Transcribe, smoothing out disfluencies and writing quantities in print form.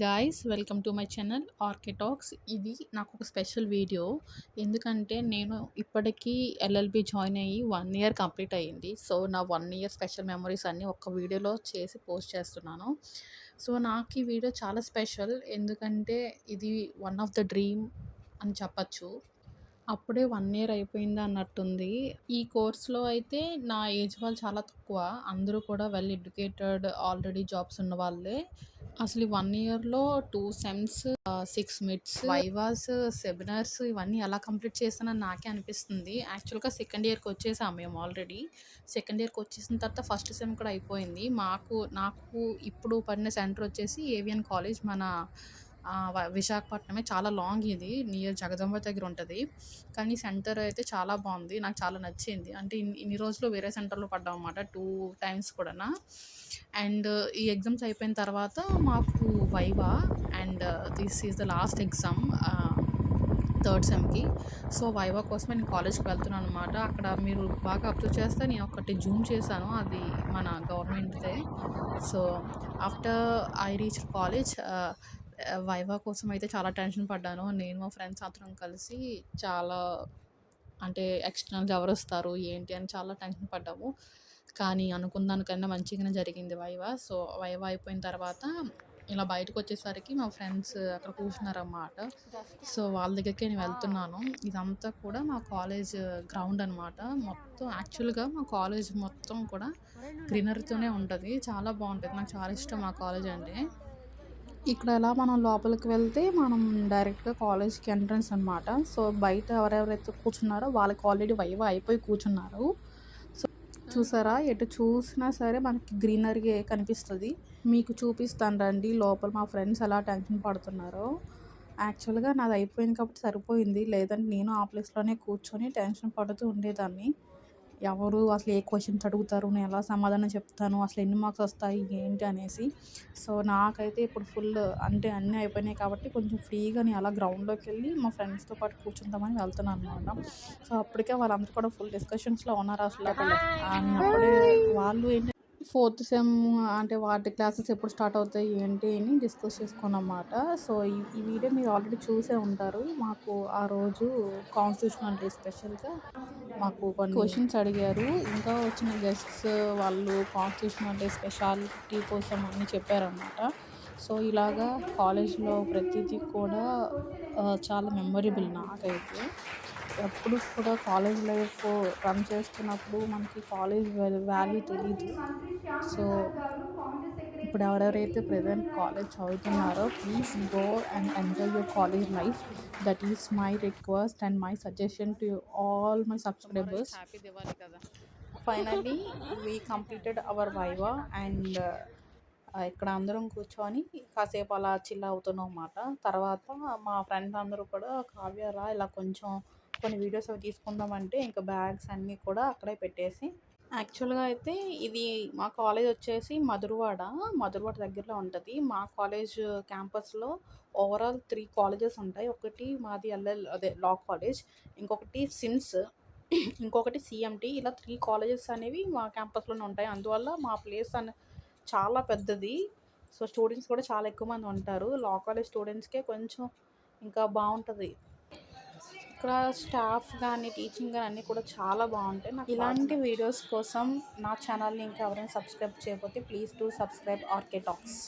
Guys, welcome to my channel RK talks. ఇది నాకు ఒక స్పెషల్ వీడియో. ఎందుకంటే నేను ఇప్పటికీ ఎల్ఎల్బి జాయిన్ అయ్యి 1 ఇయర్ కంప్లీట్ అయ్యింది. సో నా 1 ఇయర్ స్పెషల్ మెమరీస్ అన్నీ ఒక్క వీడియోలో చేసి పోస్ట్ చేస్తున్నాను. సో నాకు ఈ వీడియో చాలా స్పెషల్. ఎందుకంటే ఇది వన్ ఆఫ్ ద డ్రీమ్ అని చెప్పచ్చు. అప్పుడే 1 ఇయర్ అయిపోయిందా అన్నట్టుంది. ఈ కోర్స్‌లో అయితే నా ఏజ్ వాళ్ళు చాలా తక్కువ. అందరూ కూడా వెల్ ఎడ్యుకేటెడ్, ఆల్రెడీ జాబ్స్ ఉన్న వాళ్ళే. అసలు ఈ 1 ఇయర్‌లో 2 సెమ్స్, 6 మిడ్స్, వైవాస్, సెమినార్స్ ఇవన్నీ ఎలా కంప్లీట్ చేశానని నాకే అనిపిస్తుంది. యాక్చువల్‌గా సెకండ్ ఇయర్‌కి వచ్చేసాం మేము ఆల్రెడీ. సెకండ్ ఇయర్‌కి వచ్చేసిన తర్వాత ఫస్ట్ సెమ్ కూడా అయిపోయింది. నాకు ఇప్పుడు పడిన సెంటర్ వచ్చేసి ఏవిఎన్ కాలేజ్, మన విశాఖపట్నమే. చాలా లాంగ్, ఇది నియర్ జగదాంబ దగ్గర ఉంటుంది. కానీ సెంటర్ అయితే చాలా బాగుంది, నాకు చాలా నచ్చింది. అంటే ఇన్ని రోజులు వేరే సెంటర్లో పడ్డాం అన్నమాట, 2 టైమ్స్ కూడా. అండ్ ఈ ఎగ్జామ్స్ అయిపోయిన తర్వాత మాకు viva, and this is the last exam third సెమ్కి. సో వైవా కోసం నేను కాలేజ్కి వెళ్తున్నాను అనమాట. అక్కడ మీరు బాగా అబ్జర్వ్ చేస్తే నేను ఒకటి జూమ్ చేశాను, అది మన గవర్నమెంట్దే. So after I reach college, viva కోసం అయితే చాలా టెన్షన్ పడ్డాను. నేను మా ఫ్రెండ్స్ అందరం కలిసి చాలా, అంటే ఎక్స్టర్నల్స్ ఎవరు వస్తారు ఏంటి అని చాలా టెన్షన్ పడ్డాము. కానీ అనుకున్న దానికన్నా మంచిగానే జరిగింది వైవా. సో వైవా అయిపోయిన తర్వాత ఇలా బయటకు వచ్చేసరికి మా ఫ్రెండ్స్ అక్కడ కూర్చున్నారన్నమాట. సో వాళ్ళ దగ్గరికి నేను వెళ్తున్నాను. ఇదంతా కూడా మా కాలేజ్ గ్రౌండ్ అనమాట. మొత్తం యాక్చువల్గా మా కాలేజ్ మొత్తం కూడా గ్రీనరీతోనే ఉంటుంది, చాలా బాగుంటుంది. నాకు చాలా ఇష్టం మా కాలేజ్ అంటే. ఇక్కడ ఎలా మనం లోపలికి వెళ్తే మనం డైరెక్ట్గా కాలేజ్కి ఎంట్రన్స్ అనమాట. సో బయట ఎవరెవరైతే కూర్చున్నారో వాళ్ళకి ఆల్రెడీ వైవా అయిపోయి కూర్చున్నారు. సో చూసారా, ఎటు చూసినా సరే మనకి గ్రీనరీ కనిపిస్తుంది. మీకు చూపిస్తాను రండి లోపల మా ఫ్రెండ్స్ ఎలా టెన్షన్ పడుతున్నారో. యాక్చువల్గా నాది అయిపోయింది కాబట్టి సరిపోయింది, లేదంటే నేను ఆ ప్లేస్లోనే కూర్చొని టెన్షన్ పడుతూ ఉండేదాన్ని. ఎవరు అసలు ఏ క్వశ్చన్స్ అడుగుతారు, నేను ఎలా సమాధానం చెప్తాను, అసలు ఎన్ని మార్క్స్ వస్తాయి ఏంటి అనేసి. సో నాకైతే ఇప్పుడు ఫుల్, అంటే అన్నీ అయిపోయినాయి కాబట్టి కొంచెం ఫ్రీగా నేను అలా గ్రౌండ్లోకి వెళ్ళి మా ఫ్రెండ్స్తో పాటు కూర్చుందామని వెళ్తున్నాను అనమాట. సో అప్పటికే వాళ్ళందరూ కూడా ఫుల్ డిస్కషన్స్లో ఉన్నారు అసలు. నేను అప్పుడే వాళ్ళు ఏంటి, ఫోర్త్ సెమ్ అంటే వాటి క్లాసెస్ ఎప్పుడు స్టార్ట్ అవుతాయి ఏంటి అని డిస్కస్ చేసుకున్నమాట. సో ఈ వీడియో మీరు ఆల్రెడీ చూసే ఉంటారు. మాకు ఆ రోజు కాన్స్టిట్యూషనల్ డే స్పెషల్గా మాకు కొన్ని క్వశ్చన్స్ అడిగారు. ఇంకా వచ్చిన గెస్ట్స్ వాళ్ళు కాన్స్టిట్యూషనల్ డే స్పెషాలిటీ కోసం అన్నీ చెప్పారన్నమాట. సో ఇలాగా కాలేజ్లో ప్రతిదీ కూడా చాలా మెమొరబుల్ నాకైతే. ఎప్పుడు కూడా కాలేజ్ లైఫ్ రన్ చేస్తున్నప్పుడు మనకి కాలేజ్ వాల్యూ తెలీదు. సో ఇప్పుడు ఎవరెవరైతే ప్రజెంట్ కాలేజ్ చదువుతున్నారో, please go and enjoy your college life. That is my request and my suggestion to all my subscribers. Finally we completed our viva and ఇక్కడ అందరం కూర్చొని కాసేపు అలా చిల్ అవుతున్నాం అన్నమాట. తర్వాత మా ఫ్రెండ్స్ అందరూ కూడా, కావ్యరా ఇలా కొంచెం కొన్ని వీడియోస్ అవి తీసుకుందామంటే ఇంకా బ్యాగ్స్ అన్నీ కూడా అక్కడే పెట్టేసి. యాక్చువల్గా అయితే ఇది మా కాలేజ్ వచ్చేసి మధురవాడ దగ్గరలో ఉంటుంది. మా కాలేజ్ క్యాంపస్లో ఓవరాల్ 3 కాలేజెస్ ఉంటాయి. ఒకటి మాది లా కాలేజ్, ఇంకొకటి సిమ్స్, ఇంకొకటి సిఎంటి. ఇలా 3 కాలేజెస్ అనేవి మా క్యాంపస్లోనే ఉంటాయి. అందువల్ల మా ప్లేస్ చాలా పెద్దది. సో స్టూడెంట్స్ కూడా చాలా ఎక్కువ మంది ఉంటారు. లా కాలేజ్ స్టూడెంట్స్కే కొంచెం ఇంకా బాగుంటుంది. ఇక్కడ స్టాఫ్ కానీ టీచింగ్ కానీ అన్నీ కూడా చాలా బాగుంటాయి. నాకు ఇలాంటి వీడియోస్ కోసం నా ఛానల్ని ఇంకా ఎవరైనా సబ్స్క్రైబ్ చేయకపోతే please do subscribe RK talks.